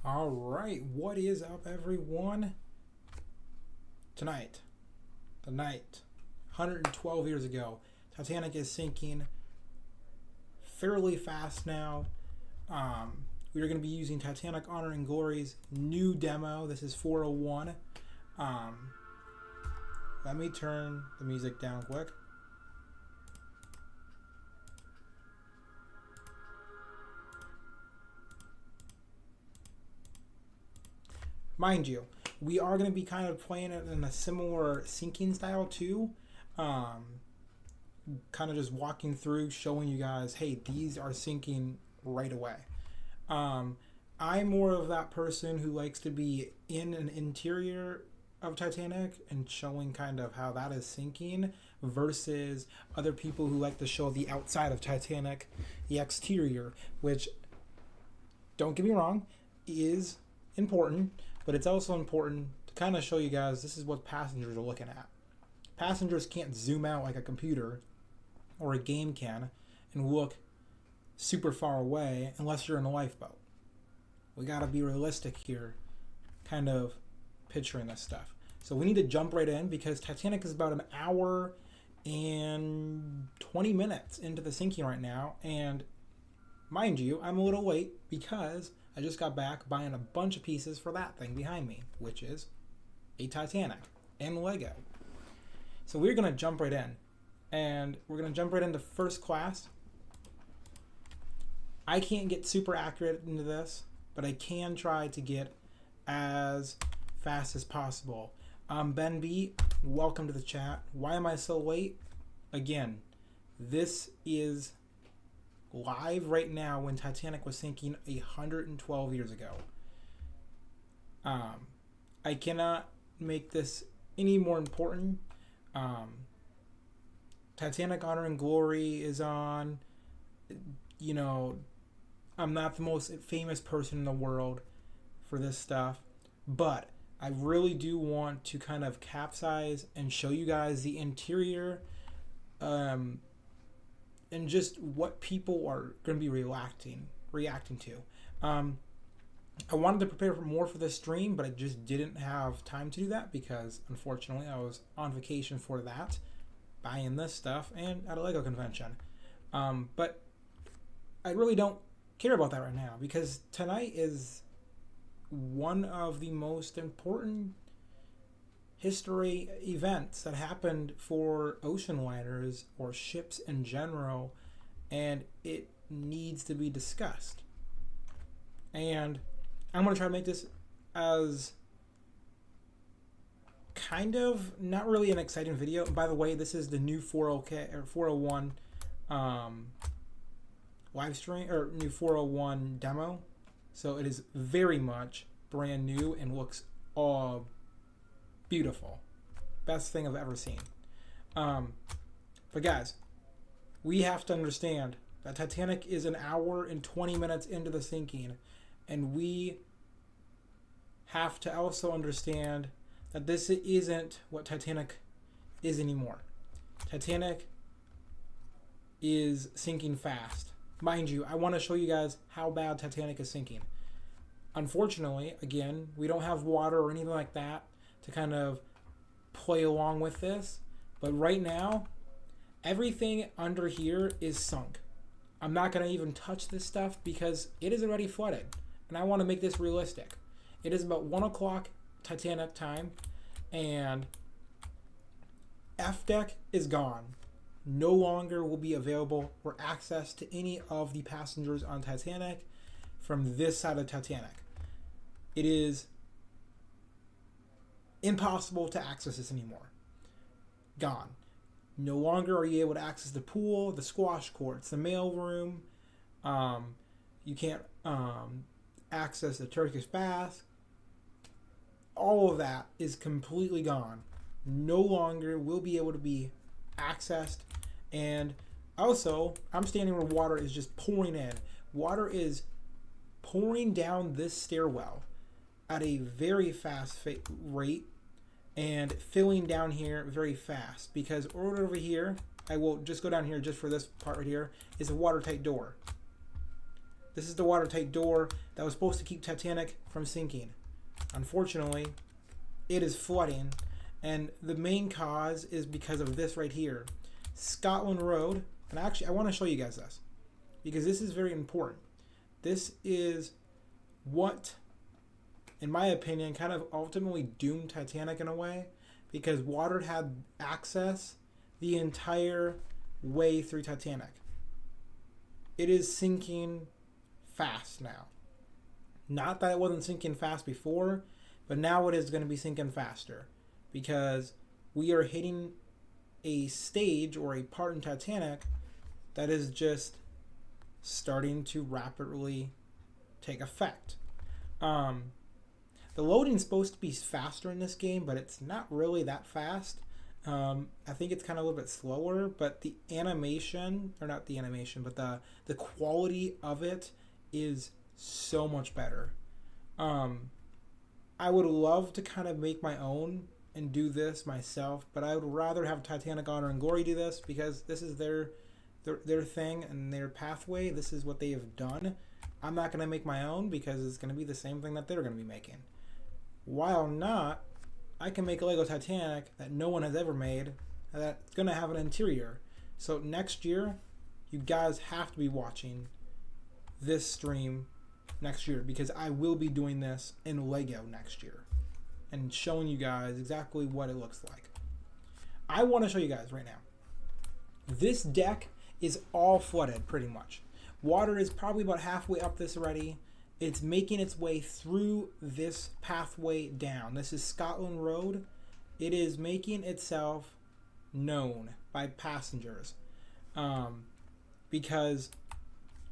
All right, what is up, everyone? Tonight, the night, 112 years ago, Titanic is sinking fairly fast now. We are going to be using Titanic Honor and Glory's new demo. This is 401. Let me turn the music down quick. Mind you, we are going to be kind of playing it in a similar sinking style too. Kind of just walking through, showing you guys, hey, these are sinking right away. I'm more of that person who likes to be in an interior of Titanic and showing kind of how that is sinking versus other people who like to show the outside of Titanic, the exterior, which, don't get me wrong, is important, but it's also important to kind of show you guys this is what passengers are looking at. Passengers can't zoom out like a computer or a game can and look super far away unless you're in a lifeboat. We got to be realistic here, kind of picturing this stuff. So we need to jump right in because Titanic is about an hour and 20 minutes into the sinking right now. And mind you, I'm a little late because I just got back buying a bunch of pieces for that thing behind me, which is a Titanic and Lego. So we're going to jump right in. And we're going to jump right into first class. I can't get super accurate into this, but I can try to get as fast as possible. Ben B, welcome to the chat. Why am I so late? Again, this is live right now when Titanic was sinking 112 years ago. I cannot make this any more important. Titanic Honor and Glory is on. You know, I'm not the most famous person in the world for this stuff, but I really do want to kind of capsize and show you guys the interior and just what people are going to be reacting to. I wanted to prepare for more for this stream, but I just didn't have time to do that because, unfortunately, I was on vacation for that, buying this stuff, and at a Lego convention. But I really don't care about that right now because tonight is one of the most important history events that happened for ocean liners or ships in general, and it needs to be discussed. And I'm going to try to make this as kind of not really an exciting video. And by the way, this is the new 401 live stream or new 401 demo. So it is very much brand new and looks all beautiful. Best thing I've ever seen. But guys, we have to understand that Titanic is an hour and 20 minutes into the sinking, and we have to also understand that this isn't what Titanic is anymore. Titanic is sinking fast. Mind you, I want to show you guys how bad Titanic is sinking. Unfortunately, again, we don't have water or anything like that to kind of play along with this. But right now, everything under here is sunk. I'm not going to even touch this stuff because it is already flooded. And I want to make this realistic. It is about 1 o'clock Titanic time, and F deck is gone. No longer will be available for access to any of the passengers on Titanic from this side of Titanic. It is impossible to access this anymore. Gone. No longer are you able to access the pool, the squash courts, the mail room. You can't access the Turkish bath. All of that is completely gone. No longer will be able to be accessed. And also, I'm standing where water is just pouring in. Water is pouring down this stairwell at a very fast rate and filling down here very fast, because right over here, I will just go down here just for this part right here, is a watertight door. This is the watertight door that was supposed to keep Titanic from sinking. Unfortunately, it is flooding, and the main cause is because of this right here. Scotland Road, and actually I want to show you guys this because this is very important. This is what, in my opinion, kind of ultimately doomed Titanic in a way, because water had access the entire way through Titanic. It is sinking fast now. Not that it wasn't sinking fast before, but now it is going to be sinking faster because we are hitting a stage or a part in Titanic that is just starting to rapidly take effect. The loading's supposed to be faster in this game, but it's not really that fast. I think it's kind of a little bit slower, but the animation, or not the animation, but the quality of it is so much better. I would love to kind of make my own and do this myself, but I would rather have Titanic Honor and Glory do this because this is their thing and their pathway. This is what they have done. I'm not going to make my own because it's going to be the same thing that they're going to be making. While not, I can make a Lego Titanic that no one has ever made that's going to have an interior. So next year, you guys have to be watching this stream next year because I will be doing this in Lego next year and showing you guys exactly what it looks like. I want to show you guys right now. This deck is all flooded pretty much. Water is probably about halfway up this already. It's making its way through this pathway down. This is Scotland Road. It is making itself known by passengers because,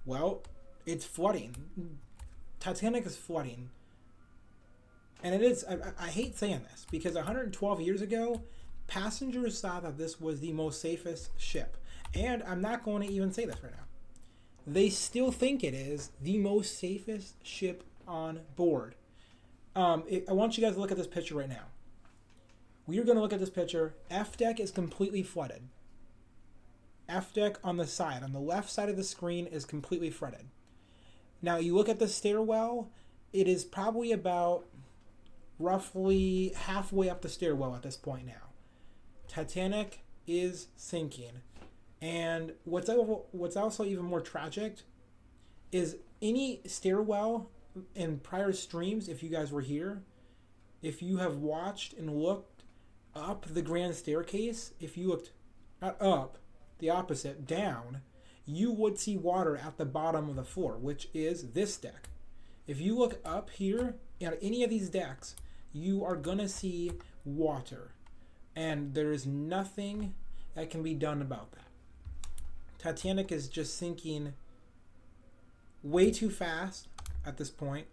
well, it's flooding. Titanic is flooding. And it is, I hate saying this because 112 years ago, passengers thought that this was the most safest ship. And I'm not going to even say this right now. They still think it is the most safest ship on board. I want you guys to look at this picture right now. We are going to look at this picture. F deck is completely flooded. F deck on the side, on the left side of the screen, is completely flooded. Now you look at the stairwell, it is probably about roughly halfway up the stairwell at this point now. Titanic is sinking. And what's also even more tragic is any stairwell in prior streams, if you guys were here, if you have watched and looked up the grand staircase, if you looked not up, the opposite, down, you would see water at the bottom of the floor, which is this deck. If you look up here at any of these decks, you are going to see water. And there is nothing that can be done about that. Titanic is just sinking way too fast at this point.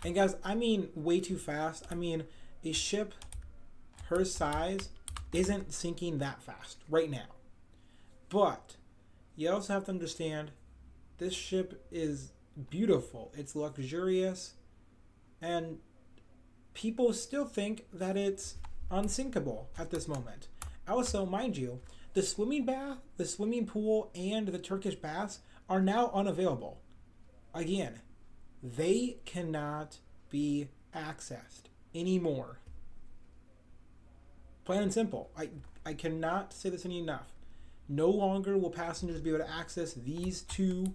And guys, I mean way too fast. I mean, a ship her size isn't sinking that fast right now. But you also have to understand this ship is beautiful. It's luxurious. And people still think that it's unsinkable at this moment. Also, mind you, the swimming bath, the swimming pool, and the Turkish baths are now unavailable. Again, they cannot be accessed anymore. Plain and simple. I cannot say this enough. No longer will passengers be able to access these two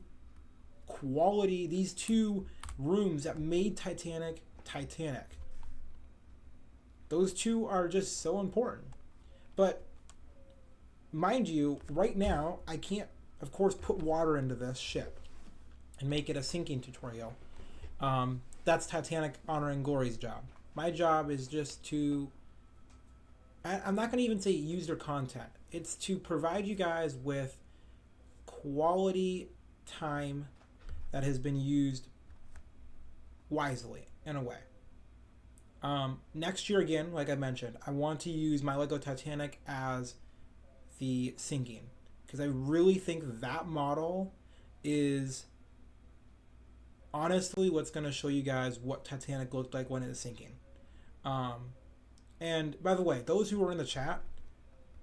rooms that made Titanic Titanic. Those two are just so important. But mind you, right now, I can't, of course, put water into this ship and make it a sinking tutorial. That's Titanic Honor and Glory's job. My job is just to, I'm not going to even say use their content. It's to provide you guys with quality time that has been used wisely, in a way. Next year, again, like I mentioned, I want to use my Lego Titanic as the sinking, because I really think that model is honestly what's going to show you guys what Titanic looked like when it is sinking. And by the way, those who are in the chat,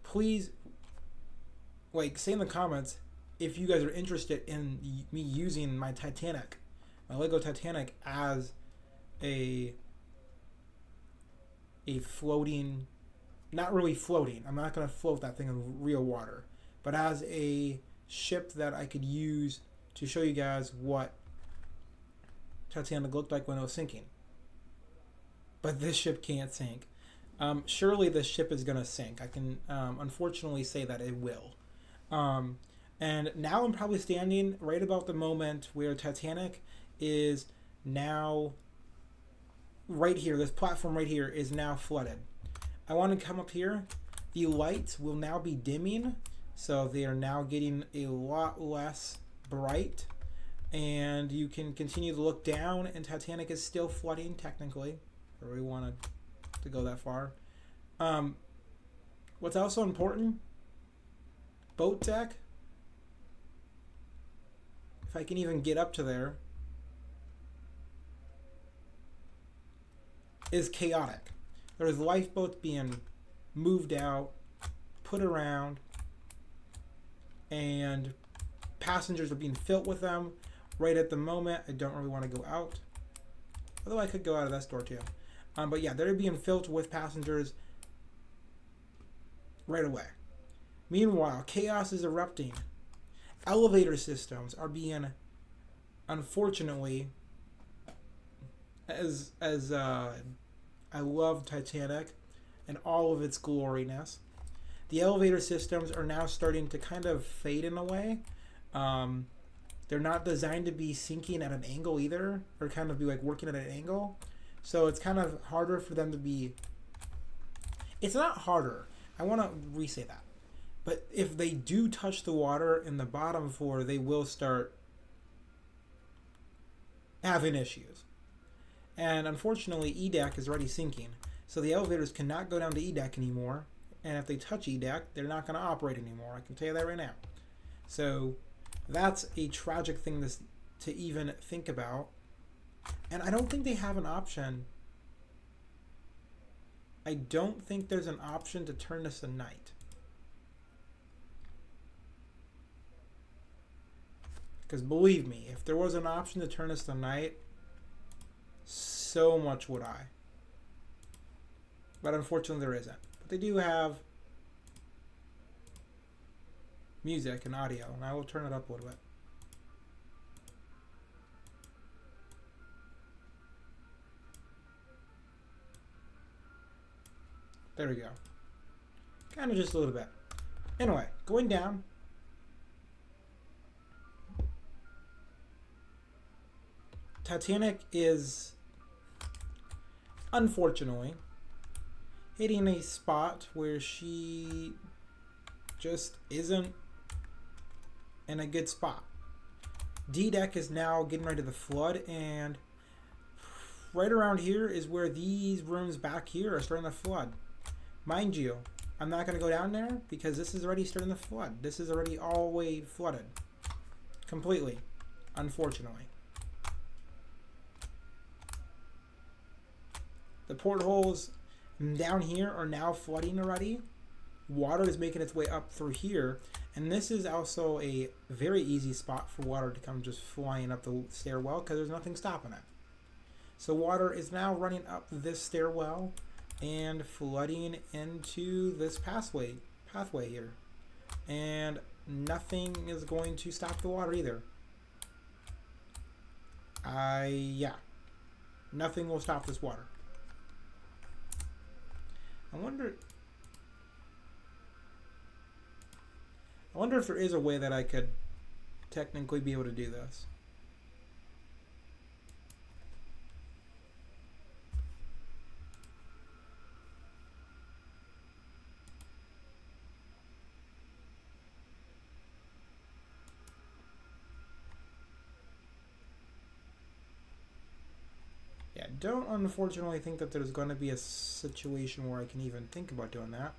please, like, say in the comments, if you guys are interested in me using my Titanic, my Lego Titanic, as a floating, not really floating, I'm not going to float that thing in real water, but as a ship that I could use to show you guys what Titanic looked like when it was sinking. But this ship can't sink. Surely this ship is going to sink. I can unfortunately say that it will. And now I'm probably standing right about the moment where Titanic is now right here. This platform right here is now flooded. I want to come up here. The lights will now be dimming, so they are now getting a lot less bright. And you can continue to look down, and Titanic is still flooding technically. I really wanted to go that far. What's also important, boat deck, if I can even get up to there, is chaotic. There's lifeboats being moved out, put around, and passengers are being filled with them. Right at the moment, I don't really want to go out. Although I could go out of this door too. But yeah, they're being filled with passengers right away. Meanwhile, chaos is erupting. Elevator systems are being, unfortunately, as I love Titanic and all of its gloriness, the elevator systems are now starting to kind of fade in a way. They're not designed to be sinking at an angle either, or kind of be like working at an angle. So it's kind of harder for them to be... It's not harder. I want to re-say that. But if they do touch the water in the bottom floor, they will start having issues. And unfortunately, E-Deck is already sinking. So the elevators cannot go down to E-Deck anymore. And if they touch E-Deck, they're not going to operate anymore. I can tell you that right now. So that's a tragic thing to even think about. And I don't think they have an option. I don't think there's an option to turn this to night. Because believe me, if there was an option to turn this to night, so much would I. But unfortunately there isn't. But they do have music and audio, and I will turn it up a little bit. There we go. Kind of just a little bit. Anyway, going down. Titanic is, unfortunately, hitting a spot where she just isn't in a good spot. D-Deck is now getting ready to flood, and right around here is where these rooms back here are starting to flood. Mind you, I'm not going to go down there because this is already starting to flood. This is already all the way flooded. Completely. Unfortunately. The portholes down here are now flooding already. Water is making its way up through here. And this is also a very easy spot for water to come just flying up the stairwell because there's nothing stopping it. So water is now running up this stairwell and flooding into this pathway here. And nothing is going to stop the water either. Yeah. Nothing will stop this water. I wonder if there is a way that I could technically be able to do this. Yeah, don't unfortunately think that there's going to be a situation where I can even think about doing that.